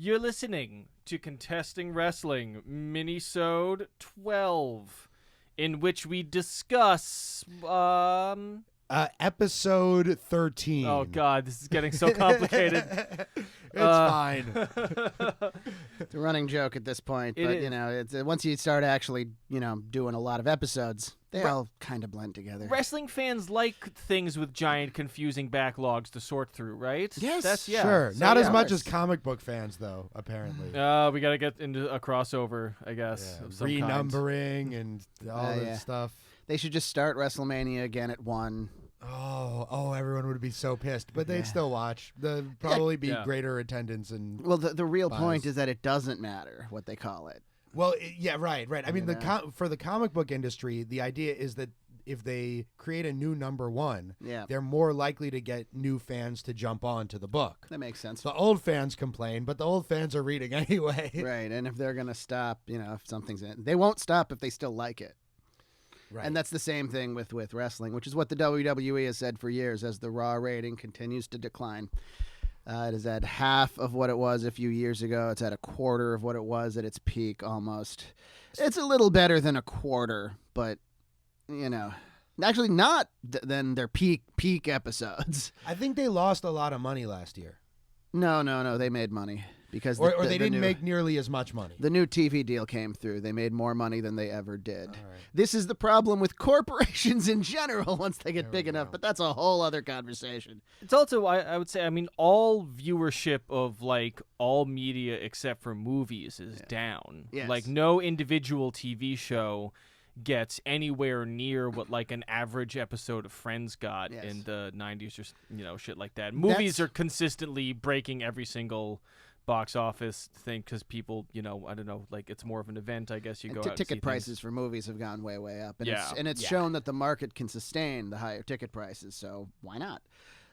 You're listening to Contesting Wrestling, Minisode 12, in which we discuss, episode 13. Oh, God, this is getting so complicated. It's fine. It's a running joke at this point, but, it's once you start actually, doing a lot of episodes, they all kind of blend together. Wrestling fans like things with giant, confusing backlogs to sort through, right? Yes. Sure. So, Not as much as comic book fans, though, apparently. We got to get into a crossover, I guess. Yeah. Of some Renumbering and all that stuff. They should just start WrestleMania again at 1. Oh, everyone would be so pissed, but they'd still watch. There'd probably be greater attendance. Well, the real point is that it doesn't matter what they call it. Well, right. I mean, for the comic book industry, the idea is that if they create a new number one, they're more likely to get new fans to jump on to the book. That makes sense. The old fans complain, but the old fans are reading anyway. Right, and if they're going to stop, if something's in, they won't stop if they still like it. Right. And that's the same thing with wrestling, which is what the WWE has said for years as the Raw rating continues to decline. It is at half of what it was a few years ago. It's at a quarter of what it was at its peak almost. It's a little better than a quarter, but, actually not than their peak episodes. I think they lost a lot of money last year. No, they made money. Because or they didn't make nearly as much money. The new TV deal came through. They made more money than they ever did. Right. This is the problem with corporations in general once they get big enough, but that's a whole other conversation. It's also, I would say, all viewership of, all media except for movies is down. Yes. No individual TV show gets anywhere near what, an average episode of Friends got in the 90s or, shit like that. Movies are consistently breaking every single box office thing because people, I don't know, it's more of an event, I guess. You go out ticket prices for movies have gone way up, and it's Yeah. shown that the market can sustain the higher ticket prices, so why not?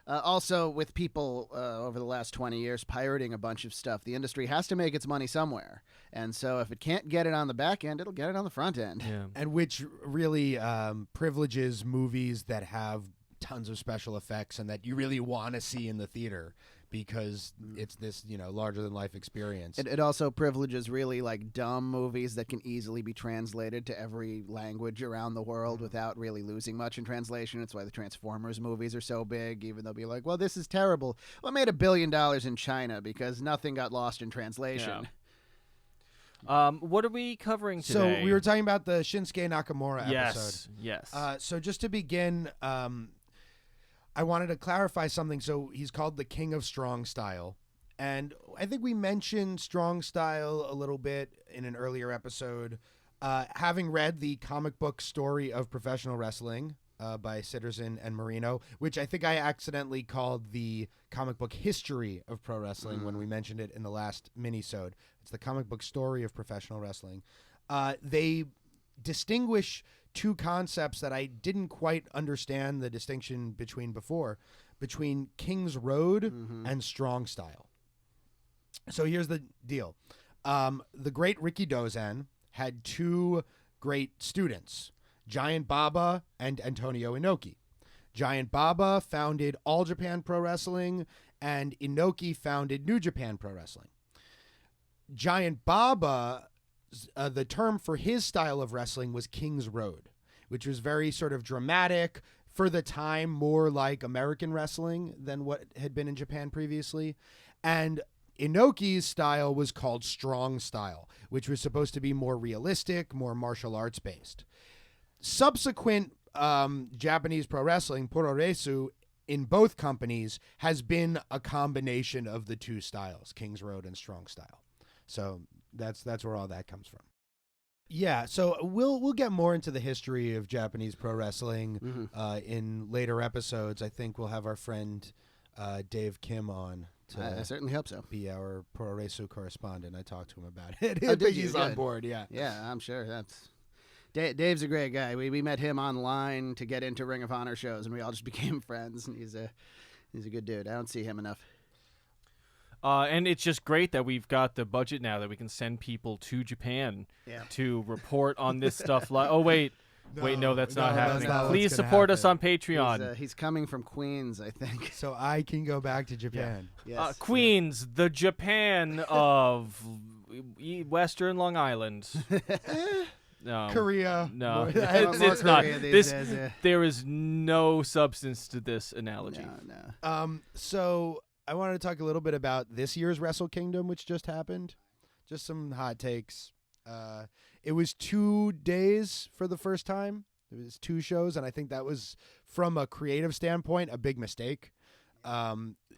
Also, with people over the last 20 years pirating a bunch of stuff, the industry has to make its money somewhere, and so if it can't get it on the back end, it'll get it on the front end. Yeah. And which really privileges movies that have tons of special effects and that you really want to see in the theater, because it's this, larger-than-life experience. It also privileges really, dumb movies that can easily be translated to every language around the world without really losing much in translation. It's why the Transformers movies are so big, even they'll be like, well, this is terrible. Well, it made $1 billion in China because nothing got lost in translation. Yeah. What are we covering today? So we were talking about the Shinsuke Nakamura episode. Yes. So just to begin... I wanted to clarify something. So he's called the King of Strong Style. And I think we mentioned Strong Style a little bit in an earlier episode. Having read the comic book story of professional wrestling by Sitterson and Marino, which I think I accidentally called the comic book history of pro wrestling when we mentioned it in the last minisode. It's the comic book story of professional wrestling. They distinguish two concepts that I didn't quite understand the distinction between before, between King's Road and Strong Style. So here's the deal. The great Ricky Dozan had two great students, Giant Baba and Antonio Inoki. Giant Baba founded All Japan Pro Wrestling, and Inoki founded New Japan Pro Wrestling. Giant Baba... the term for his style of wrestling was King's Road, which was very sort of dramatic, for the time more like American wrestling than what had been in Japan previously. And Inoki's style was called Strong Style, which was supposed to be more realistic, more martial arts based. Subsequent Japanese pro wrestling, Puroresu, in both companies has been a combination of the two styles, King's Road and Strong Style. So that's where all that comes from. Yeah, so we'll get more into the history of Japanese pro wrestling in later episodes. I think we'll have our friend Dave Kim on. I certainly hope so. Be our Puroresu correspondent. I talked to him about it. Oh, I think he's on board. Yeah. Yeah, I'm sure. Dave's a great guy. We met him online to get into Ring of Honor shows, and we all just became friends. And he's a good dude. I don't see him enough. And it's just great that we've got the budget now that we can send people to Japan to report on this stuff. Oh, wait. Wait, no, that's not happening. That's not Please what's support gonna us on Patreon. He's coming from Queens, I think. So I can go back to Japan. Yes. Queens, the Japan of Western Long Island. No. Korea. No, More it's not. Korea these days, yeah. There is no substance to this analogy. No. So I wanted to talk a little bit about this year's Wrestle Kingdom, which just happened. Just some hot takes. It was 2 days for the first time. It was 2 shows, and I think that was, from a creative standpoint, a big mistake.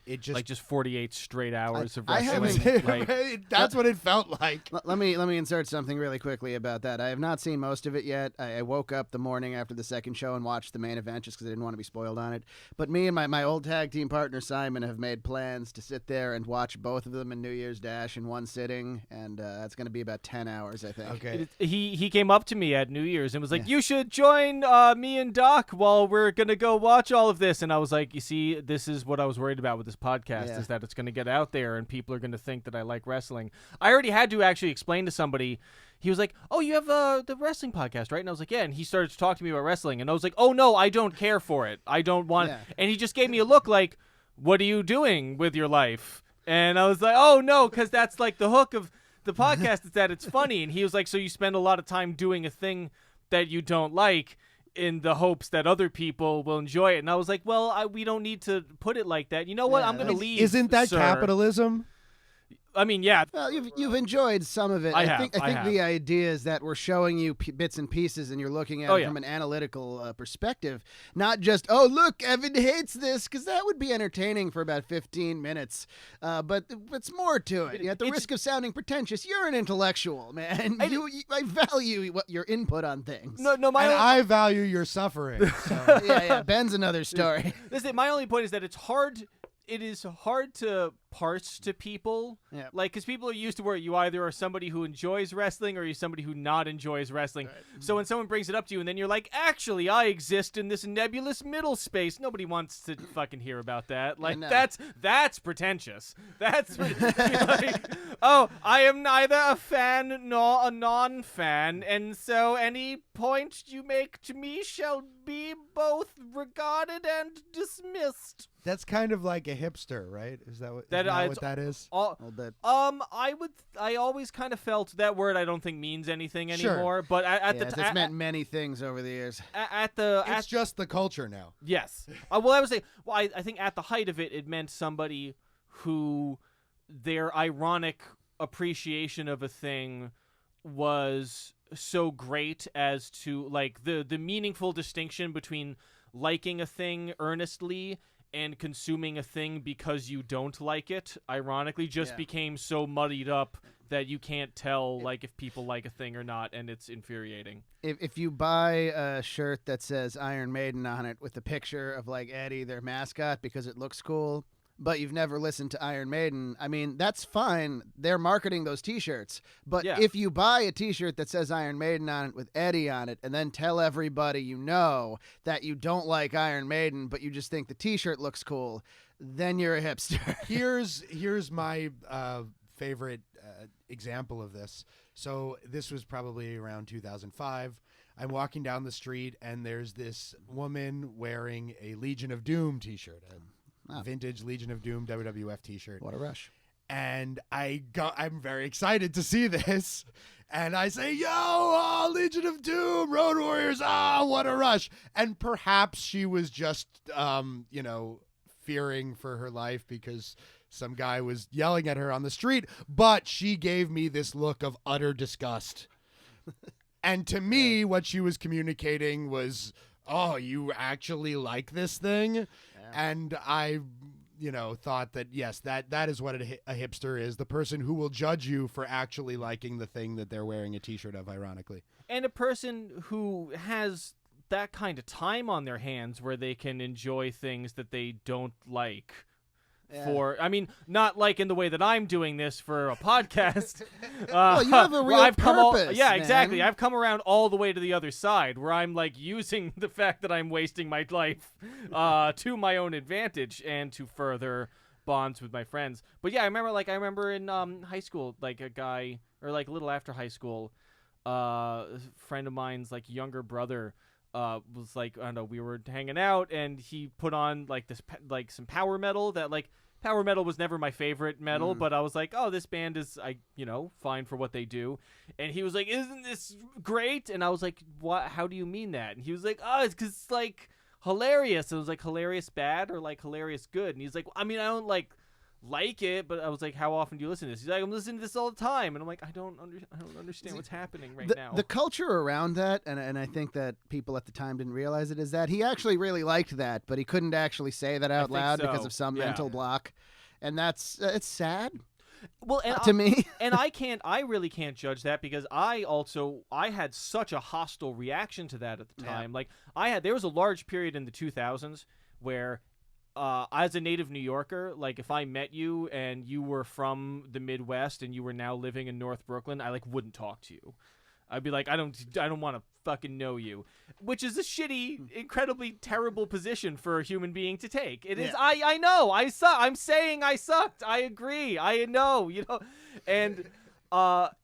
It just like just 48 straight hours of I wrestling. That's what it felt like. Let me insert something really quickly about that. I have not seen most of it yet. I woke up the morning after the second show and watched the main event just because I didn't want to be spoiled on it. But me and my old tag team partner Simon have made plans to sit there and watch both of them in New Year's Dash in one sitting, and that's going to be about 10 hours, I think. Okay. He came up to me at New Year's and was like, "You should join me and Doc while we're gonna go watch all of this." And I was like, "You see, this is what I was worried about with this podcast is that it's going to get out there and people are going to think that I like wrestling." I already had to actually explain to somebody. He was like, "Oh, you have the wrestling podcast, right?" And I was like, "Yeah." And he started to talk to me about wrestling, and I was like, "Oh no, I don't care for it. I don't want." Yeah. And he just gave me a look like, "What are you doing with your life?" And I was like, "Oh no, because that's like the hook of the podcast is that it's funny." And he was like, "So you spend a lot of time doing a thing that you don't like in the hopes that other people will enjoy it." And I was like, "Well, we don't need to put it like that. You know what? Yeah, I'm going to leave." Isn't that sir. capitalism? I mean, yeah. Well, you've enjoyed some of it. I think have. the idea is that we're showing you bits and pieces, and you're looking at it from an analytical perspective, not just, "Oh, look, Evan hates this," because that would be entertaining for about 15 minutes. But it's more to it. At the risk of sounding pretentious, you're an intellectual, man. I value your input on things. No, I value your suffering. So. yeah. Ben's another story. Listen, my only point is that it's hard. It is hard to parse to people, like, because people are used to where you either are somebody who enjoys wrestling or you're somebody who not enjoys wrestling. Right. So when someone brings it up to you and then you're like, "Actually, I exist in this nebulous middle space," nobody wants to fucking hear about that. Like, that's pretentious. That's like, "Oh, I am neither a fan nor a non-fan, and so any point you make to me shall be both regarded and dismissed." That's kind of like a hipster, right? Is that what that is? A little bit. I always kind of felt that word. I don't think means anything anymore. But at the time, it's meant many things over the years. It's just the culture now. Yes. Well, I would say. Well, I think at the height of it, it meant somebody who their ironic appreciation of a thing was so great as to like the meaningful distinction between liking a thing earnestly and consuming a thing because you don't like it, ironically, just became so muddied up that you can't tell like if people like a thing or not, and it's infuriating. If you buy a shirt that says Iron Maiden on it with a picture of like Eddie, their mascot, because it looks cool, but you've never listened to Iron Maiden, I mean, that's fine. They're marketing those T-shirts. But if you buy a T-shirt that says Iron Maiden on it with Eddie on it and then tell everybody you know that you don't like Iron Maiden, but you just think the T-shirt looks cool, then you're a hipster. Here's my favorite example of this. So this was probably around 2005. I'm walking down the street, and there's this woman wearing a Legion of Doom T-shirt. Vintage Legion of Doom WWF T-shirt. What a rush. And I'm very excited to see this. And I say, "Yo, Legion of Doom, Road Warriors, what a rush." And perhaps she was just, fearing for her life because some guy was yelling at her on the street. But she gave me this look of utter disgust. And to me, what she was communicating was, "Oh, you actually like this thing?" And I, thought that, yes, that is what a hipster is. The person who will judge you for actually liking the thing that they're wearing a T-shirt of, ironically. And a person who has that kind of time on their hands where they can enjoy things that they don't like. Not like in the way that I'm doing this for a podcast. Well, you have a real purpose. Yeah, exactly. I've come around all the way to the other side where I'm like using the fact that I'm wasting my life to my own advantage and to further bonds with my friends. But yeah, I remember in high school, like a guy, or like a little after high school, a friend of mine's like younger brother was like, I don't know, we were hanging out and he put on like this like some power metal that like power metal was never my favorite metal, but I was like, oh, this band is fine for what they do. And he was like, isn't this great? And I was like, what? How do you mean that? And he was like, oh, it's because it's like hilarious. And I was like, hilarious bad or like hilarious good? And he's like, I mean, I don't like it, but I was like, how often do you listen to this? He's like, I'm listening to this all the time. And I'm like, I don't understand what's happening now. The culture around that, and I think that people at the time didn't realize it, is that he actually really liked that, but he couldn't actually say that out loud because of some mental block. And that's it's sad. Well, and to me, and I really can't judge that because I had such a hostile reaction to that at the time. Like there was a large period in the 2000s where as a native New Yorker, like if I met you and you were from the Midwest and you were now living in North Brooklyn, I like wouldn't talk to you. I'd be like, I don't want to fucking know you, which is a shitty, incredibly terrible position for a human being to take. It is. I know. I suck. I'm saying I sucked. I agree. I know. And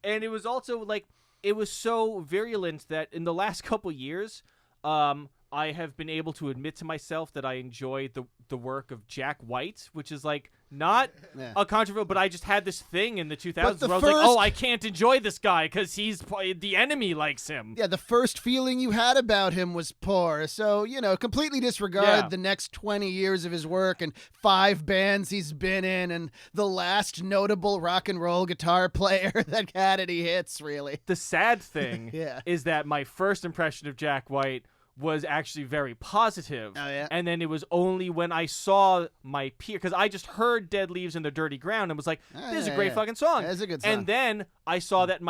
it was also like it was so virulent that in the last couple years, I have been able to admit to myself that I enjoy the work of Jack White, which is like not a controversial, but I just had this thing in the 2000s where I was like, oh, I can't enjoy this guy because the enemy likes him. Yeah, the first feeling you had about him was poor. So, completely disregard the next 20 years of his work and 5 bands he's been in and the last notable rock and roll guitar player that had any hits, really. The sad thing is that my first impression of Jack White was actually very positive. Oh, yeah? And then it was only when I saw my peer, because I just heard Dead Leaves in the Dirty Ground and was like, this is a great fucking song. That's a good song. And then I saw that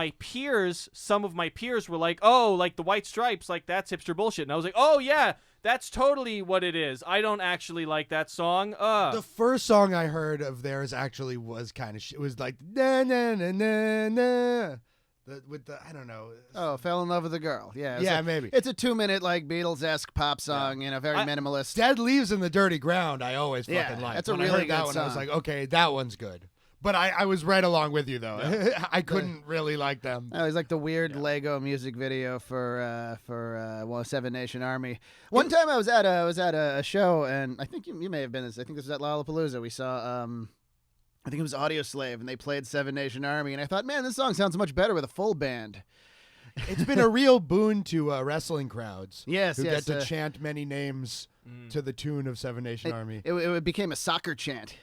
some of my peers were like, oh, like the White Stripes, like that's hipster bullshit. And I was like, oh yeah, that's totally what it is. I don't actually like that song. The first song I heard of theirs actually was kind of it was like, na na na na na. I don't know. Oh, Fell in Love with a Girl. Yeah, maybe. It's a 2-minute, like, Beatles-esque pop song, very minimalist. Dead Leaves in the Dirty Ground, I always fucking liked. That's a really good one, song. I was like, okay, that one's good. But I was right along with you, though. Yeah. I couldn't really like them. Oh, it was like the weird Lego music video for Seven Nation Army. One time I was at a show, and I think you may have been this. I think this was at Lollapalooza. We saw... I think it was Audio Slave, and they played Seven Nation Army, and I thought, man, this song sounds much better with a full band. It's been a real boon to wrestling crowds. Who get to chant many names to the tune of Seven Nation Army. It became a soccer chant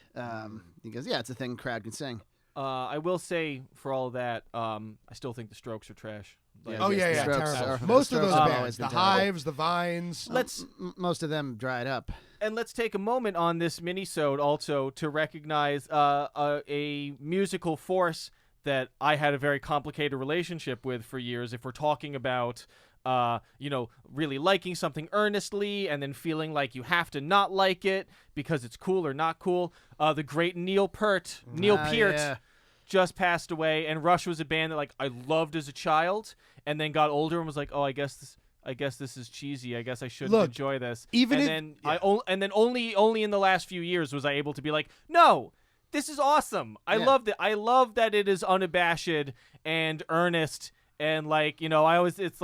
because, it's a thing the crowd can sing. I will say, for all of that, I still think the Strokes are trash. Terrible. Most of those bands, the Hives, the Vines. Most of them dried up. And let's take a moment on this minisode also to recognize a musical force that I had a very complicated relationship with for years. If we're talking about, really liking something earnestly and then feeling like you have to not like it because it's cool or not cool. The great Neil Peart, just passed away, and Rush was a band that I loved as a child, and then got older and was like, oh, I guess this is cheesy. I guess I shouldn't enjoy this. Then only in the last few years was I able to be like, no, this is awesome. I loved it. I love that it is unabashed and earnest. And it's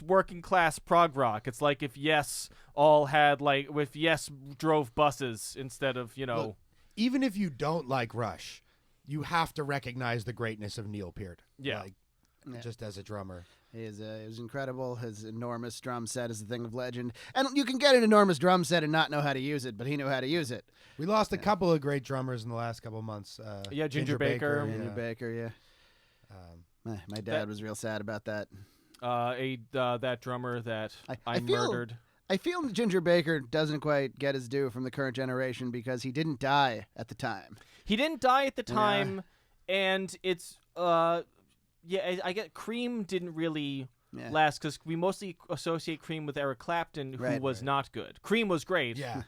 working class prog rock. It's like if Yes if Yes drove buses instead of, Look, even if you don't like Rush, you have to recognize the greatness of Neil Peart. Yeah. Just as a drummer. He was incredible. His enormous drum set is a thing of legend. And you can get an enormous drum set and not know how to use it, but he knew how to use it. We lost a couple of great drummers in the last couple of months. Ginger Baker. Ginger Baker, my dad was real sad about that. That drummer that I murdered. I feel Ginger Baker doesn't quite get his due from the current generation because he didn't die at the time. He didn't die at the time, and it's... I get Cream didn't really last because we mostly associate Cream with Eric Clapton, who was not good. Cream was great. Yeah.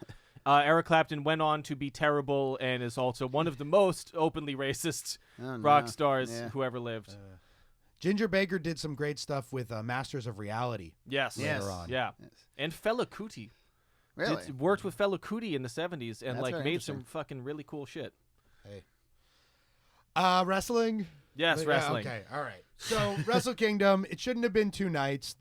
Eric Clapton went on to be terrible and is also one of the most openly racist rock stars who ever lived. Ginger Baker did some great stuff with Masters of Reality. Yes. Later on. Yeah. And Fela Kuti. Really? Worked with Fela Kuti in the 70s and That's made some fucking really cool shit. Hey. Wrestling? Yes, wrestling. Okay, all right. So Wrestle Kingdom, it shouldn't have been 2 nights.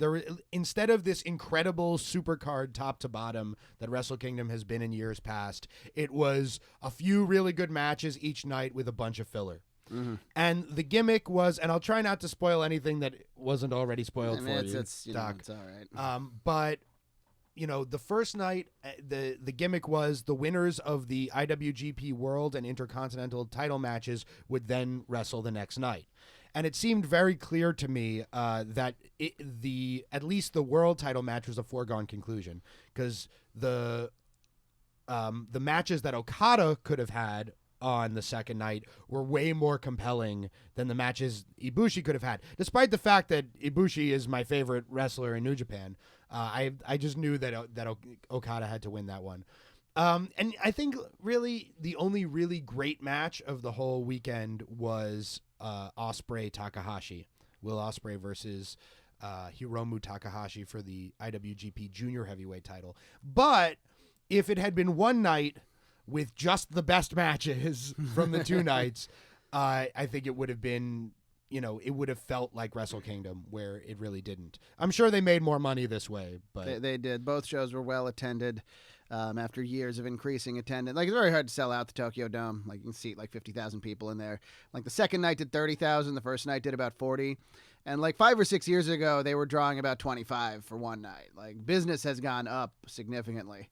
Instead of this incredible super card top to bottom that Wrestle Kingdom has been in years past, it was a few really good matches each night with a bunch of filler. Mm-hmm. And the gimmick was, and I'll try not to spoil anything that wasn't already spoiled for you, Doc. It's all right. But the first night, the gimmick was the winners of the IWGP World and Intercontinental title matches would then wrestle the next night. And it seemed very clear to me that at least the world title match was a foregone conclusion, because the matches that Okada could have had on the second night were way more compelling than the matches Ibushi could have had. Despite the fact that Ibushi is my favorite wrestler in New Japan, I just knew that Okada had to win that one. And I think really the only really great match of the whole weekend was Ospreay Takahashi, Will Ospreay versus Hiromu Takahashi for the IWGP Junior Heavyweight title. But if it had been one night with just the best matches from the 2 nights, I think it would have been, it would have felt like Wrestle Kingdom, where it really didn't. I'm sure they made more money this way, but they did. Both shows were well attended. After years of increasing attendance. Like, it's very hard to sell out the Tokyo Dome. Like, you can seat like 50,000 people in there. Like, the second night did 30,000. The first night did about 40. And like 5 or 6 years ago, they were drawing about 25 for one night. Like, business has gone up significantly.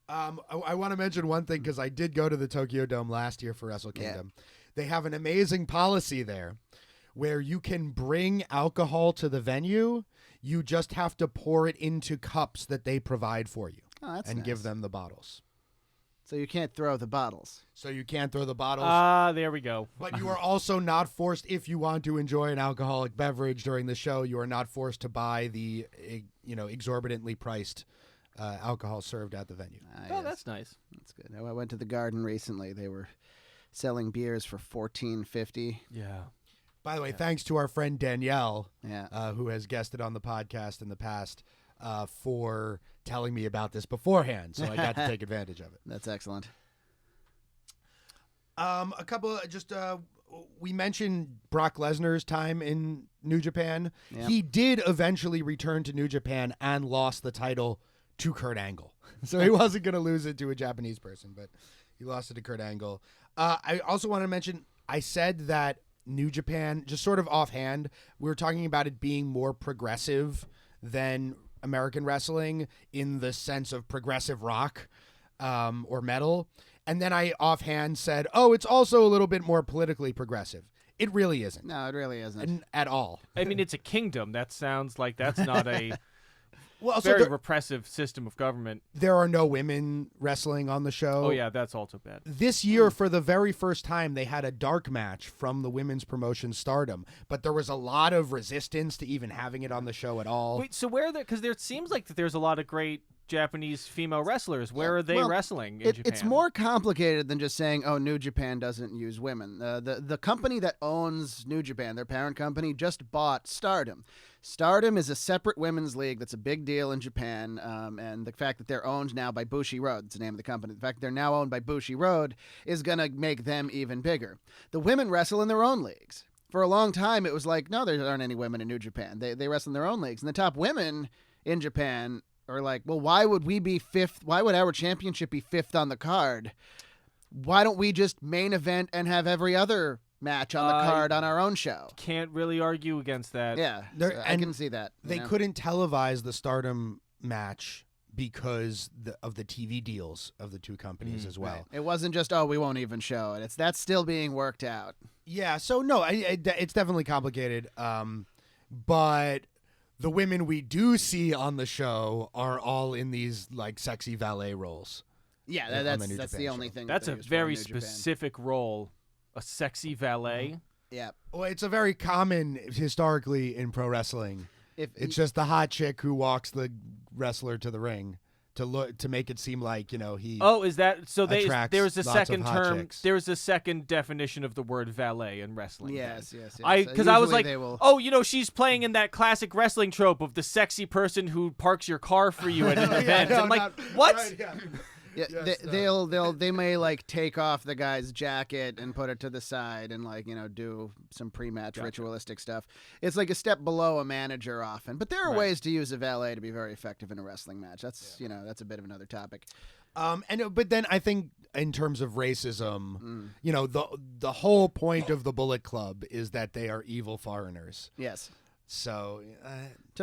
I want to mention one thing, because I did go to the Tokyo Dome last year for Wrestle Kingdom. Yeah. They have an amazing policy there where you can bring alcohol to the venue. You just have to pour it into cups that they provide for you. Oh, that's and nice. Give them the bottles. So you can't throw the bottles. There we go. But you are also not forced, if you want to enjoy an alcoholic beverage during the show, you are not forced to buy the exorbitantly priced alcohol served at the venue. Yes. That's nice. That's good. I went to the Garden recently. They were selling beers for $14.50. Yeah. By the way, thanks to our friend Danielle, yeah. Who has guested on the podcast in the past, for telling me about this beforehand, so I got to take advantage of it. That's excellent. A couple we mentioned Brock Lesnar's time in New Japan. Yep. He did eventually return to New Japan and lost the title to Kurt Angle. So he wasn't going to lose it to a Japanese person, but he lost it to Kurt Angle. I also want to mention, I said that New Japan, just sort of offhand, we were talking about it being more progressive than American wrestling in the sense of progressive rock or metal. And then I offhand said, it's also a little bit more politically progressive. It really isn't. No, it really isn't. At all. I mean, it's a kingdom. That sounds like that's not a very repressive system of government. There are no women wrestling on the show. Oh, yeah, that's also bad. This year, for the very first time, they had a dark match from the women's promotion Stardom, but there was a lot of resistance to even having it on the show at all. Wait, so because there seems like that there's a lot of great Japanese female wrestlers. Where are they wrestling in Japan? It's more complicated than just saying, New Japan doesn't use women. The company that owns New Japan, their parent company, just bought Stardom. Stardom is a separate women's league that's a big deal in Japan, and the fact that they're owned now by Bushiroad, that's the name of the company, the fact that they're now owned by Bushiroad is going to make them even bigger. The women wrestle in their own leagues. For a long time, it was like, no, there aren't any women in New Japan. They wrestle in their own leagues. And the top women in Japan are like, well, why would we be fifth? Why would our championship be fifth on the card? Why don't we just main event and have every other match on the card on our own show? Can't really argue against that. Yeah, I can see that. They couldn't televise the Stardom match because of the TV deals of the two companies as well. Right. It wasn't just, we won't even show it. That's still being worked out. Yeah, so no, it's definitely complicated. But the women we do see on the show are all in these like sexy valet roles. Yeah, that's the only thing. That's a very specific role, a sexy valet. Mm-hmm. Yeah. Well, it's a very common historically in pro wrestling. It's just the hot chick who walks the wrestler to the ring to make it seem like he. Oh, is that so? There's a second term. Chicks. There's a second definition of the word valet in wrestling. Yes. Because I was like, she's playing in that classic wrestling trope of the sexy person who parks your car for you at an event. I'm like, what? Right, yeah. Yeah, Yes, they may like take off the guy's jacket and put it to the side and like do some pre-match ritualistic stuff. It's like a step below a manager often, but there are ways to use a valet to be very effective in a wrestling match. That's that's a bit of another topic. But then I think in terms of racism, the whole point of the Bullet Club is that they are evil foreigners. Yes. So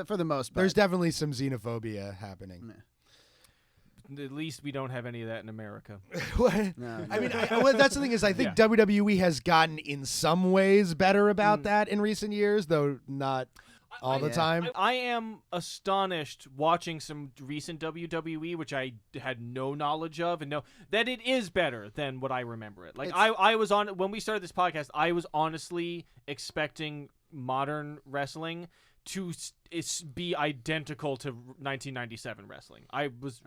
for the most part, there's definitely some xenophobia happening. At least we don't have any of that in America. No. I mean, that's the thing is I think WWE has gotten in some ways better about that in recent years, though not all the time. I am astonished watching some recent WWE, which I had no knowledge of, and know that it is better than what I remember it. Like I was on when we started this podcast, I was honestly expecting modern wrestling to be identical to 1997 wrestling. I was,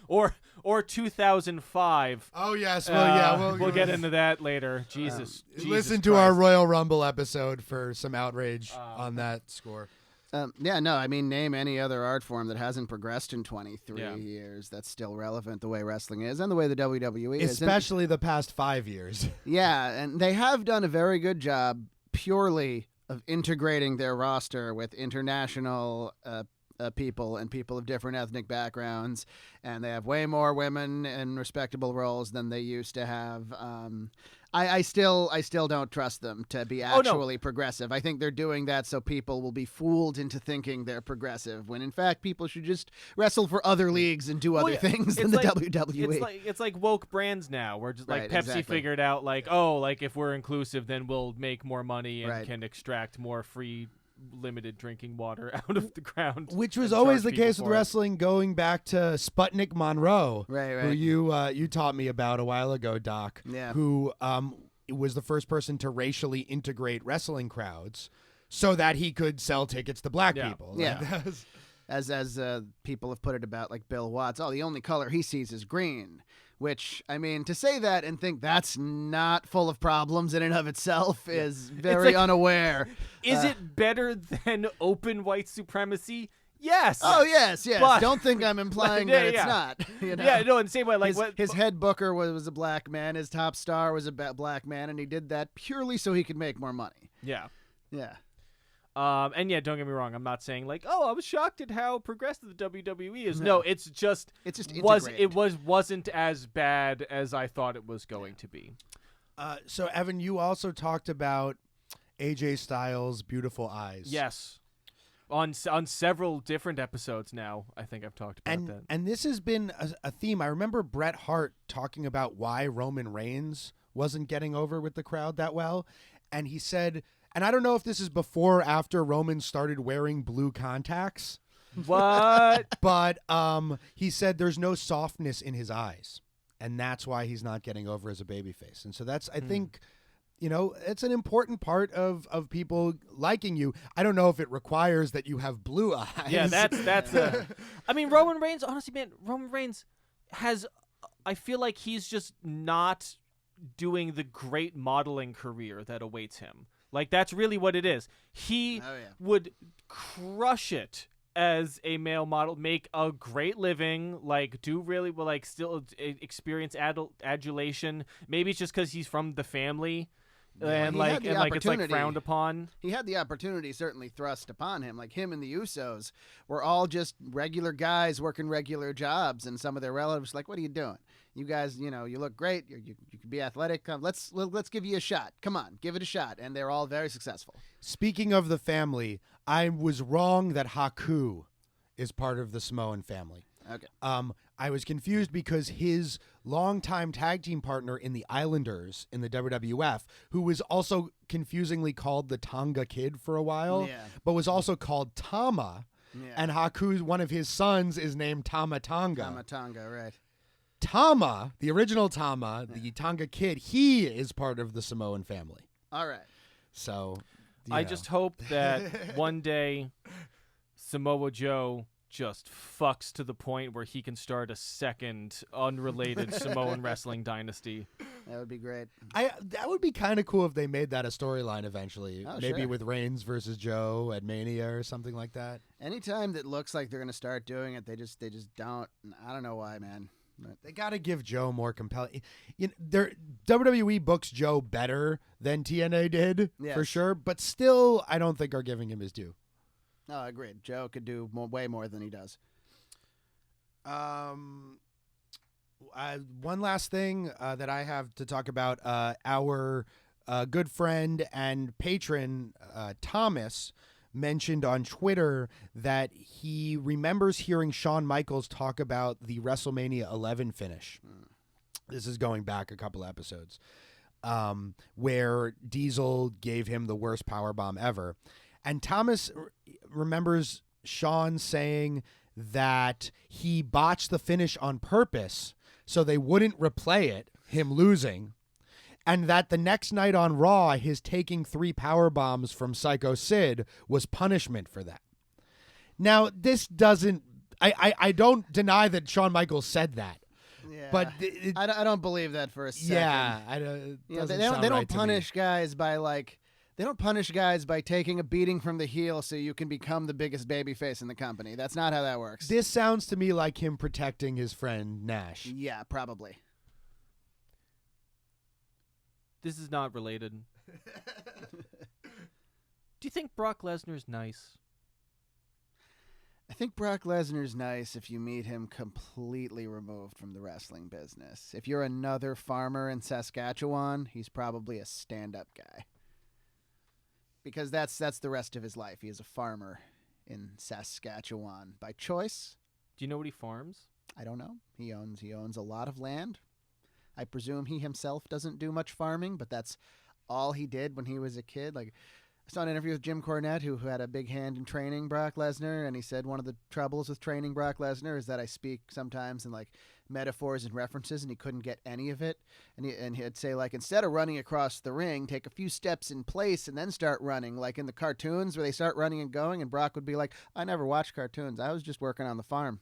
or 2005. Oh yes, well we'll get into that later. Jesus listen to Christ. our Royal Rumble episode for some outrage on that score. I mean, name any other art form that hasn't progressed in 23 years that's still relevant the way wrestling is and the way the WWE is. Especially the past 5 years. Yeah, and they have done a very good job purely of integrating their roster with international people and people of different ethnic backgrounds, and they have way more women in respectable roles than they used to have. I still don't trust them to be actually progressive. I think they're doing that so people will be fooled into thinking they're progressive, when in fact people should just wrestle for other leagues and do other things than the WWE. It's like woke brands now, where just like Pepsi figured out if we're inclusive, then we'll make more money and can extract more free limited drinking water out of the ground, which was always the case with wrestling, going back to Sputnik Monroe, who you taught me about a while ago, Doc. Yeah. Who was the first person to racially integrate wrestling crowds so that he could sell tickets to black people. Yeah. As people have put it about like Bill Watts, the only color he sees is green. Which, I mean, to say that and think that's not full of problems in and of itself is very unaware. Is it better than open white supremacy? Yes. Oh, yes. But, don't think I'm implying that it's not. Yeah, no, in the same way. His head booker was a black man. His top star was a black man, and he did that purely so he could make more money. Yeah. Yeah. And don't get me wrong. I'm not saying I was shocked at how progressive the WWE is. No, it's just wasn't as bad as I thought it was going to be. So Evan, you also talked about AJ Styles' beautiful eyes. Yes. On several different episodes now, I think I've talked about that. And this has been a theme. I remember Bret Hart talking about why Roman Reigns wasn't getting over with the crowd that well, and he said. And I don't know if this is before or after Roman started wearing blue contacts. What? But he said there's no softness in his eyes. And that's why he's not getting over as a babyface. And so that's, I think, it's an important part of people liking you. I don't know if it requires that you have blue eyes. Yeah, that's I mean, Roman Reigns, honestly, man, Roman Reigns has, I feel like he's just not doing the great modeling career that awaits him. Like, that's really what it is. He would crush it as a male model, make a great living, do really well, still experience adulation. Maybe it's just because he's from the family, and it's frowned upon. He had the opportunity certainly thrust upon him. Like him and the Usos were all just regular guys working regular jobs, and some of their relatives were like, "What are you doing? You guys, you look great. You can be athletic. Let's give you a shot. Come on, give it a shot." And they're all very successful. Speaking of the family, I was wrong that Haku is part of the Samoan family. Okay. I was confused because his longtime tag team partner in the Islanders in the WWF, who was also confusingly called the Tonga Kid for a while, but was also called Tama, and Haku, one of his sons, is named Tama Tonga. Tama Tonga, right. Tama, the original Tama, the Tonga Kid, he is part of the Samoan family. All right. So, I just hope that one day Samoa Joe just fucks to the point where he can start a second unrelated Samoan wrestling dynasty. That would be great. That would be kind of cool if they made that a storyline eventually. Oh, maybe sure. with Reigns versus Joe at Mania or something like that. Anytime that looks like they're going to start doing it, they just don't. I don't know why, man. They got to give Joe more compelling. WWE books Joe better than TNA did, for sure, but still, I don't think are giving him his due. No, agreed. Joe could do way more than he does. One last thing that I have to talk about, our good friend and patron, Thomas, mentioned on Twitter that he remembers hearing Shawn Michaels talk about the WrestleMania 11 finish. This is going back a couple episodes, where Diesel gave him the worst powerbomb ever. And Thomas remembers Shawn saying that he botched the finish on purpose so they wouldn't replay it, him losing, and that the next night on Raw, his taking 3 power bombs from Psycho Sid was punishment for that. Now, this doesn't... I don't deny that Shawn Michaels said that. Yeah, but I don't believe that for a second. Yeah, I don't. They don't punish guys by They don't punish guys by taking a beating from the heel so you can become the biggest babyface in the company. That's not how that works. This sounds to me like him protecting his friend Nash. Yeah, probably. This is not related. Do you think Brock Lesnar's nice? I think Brock Lesnar's nice if you meet him completely removed from the wrestling business. If you're another farmer in Saskatchewan, he's probably a stand-up guy. Because that's the rest of his life. He is a farmer in Saskatchewan by choice. Do you know what he farms? I don't know. He owns a lot of land. I presume he himself doesn't do much farming, but that's all he did when he was a kid. Like, I saw an interview with Jim Cornette, who had a big hand in training Brock Lesnar, and he said one of the troubles with training Brock Lesnar is that I speak sometimes in like metaphors and references, and he couldn't get any of it. And he'd say, like, instead of running across the ring, take a few steps in place and then start running, like in the cartoons where they start running and going, and Brock would be like, I never watched cartoons. I was just working on the farm.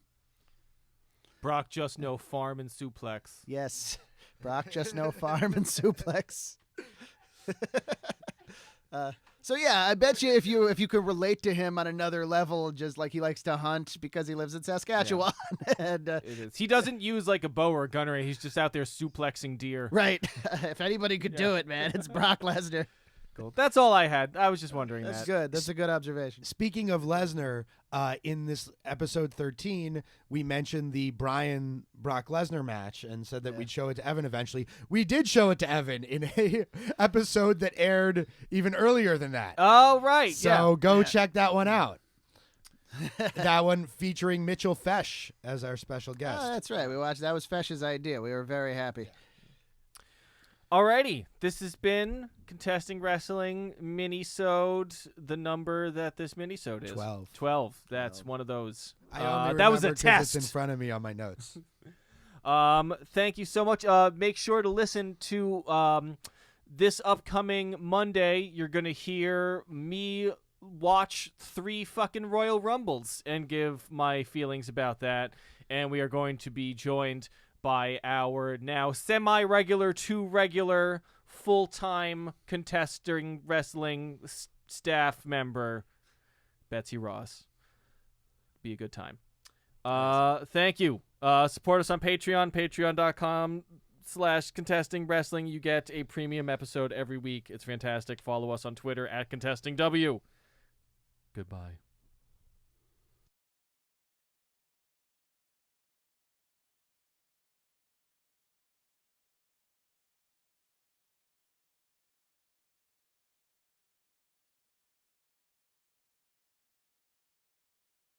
Brock just know farm and suplex. Yes. Brock just know farm and suplex. So yeah, I bet you if you could relate to him on another level, just like he likes to hunt because he lives in Saskatchewan, and it is. He doesn't use like a bow or a gunner. He's just out there suplexing deer. Right. If anybody could do it, man, it's Brock Lesnar. Cool. That's all I had. I was just wondering. That's good. That's a good observation. Speaking of Lesnar, in this episode 13, we mentioned the Brock Lesnar match and said that we'd show it to Evan eventually. We did show it to Evan in a episode that aired even earlier than that. Oh, right. So go check that one out. That one featuring Mitchell Fesh as our special guest. Oh, that's right. We watched. That was Fesh's idea. We were very happy. Alrighty, this has been Contesting Wrestling Minisode. The number that this Minisode is 12. That's one of those. I only that was a remember 'cause test. It's in front of me on my notes. Thank you so much. Make sure to listen to this upcoming Monday. You're gonna hear me watch 3 fucking Royal Rumbles and give my feelings about that. And we are going to be joined by our now semi-regular to regular full-time Contesting Wrestling staff member, Betsy Ross. Be a good time. Thank you. Support us on Patreon, patreon.com/Contesting Wrestling. You get a premium episode every week. It's fantastic. Follow us on Twitter @ContestingW. Goodbye.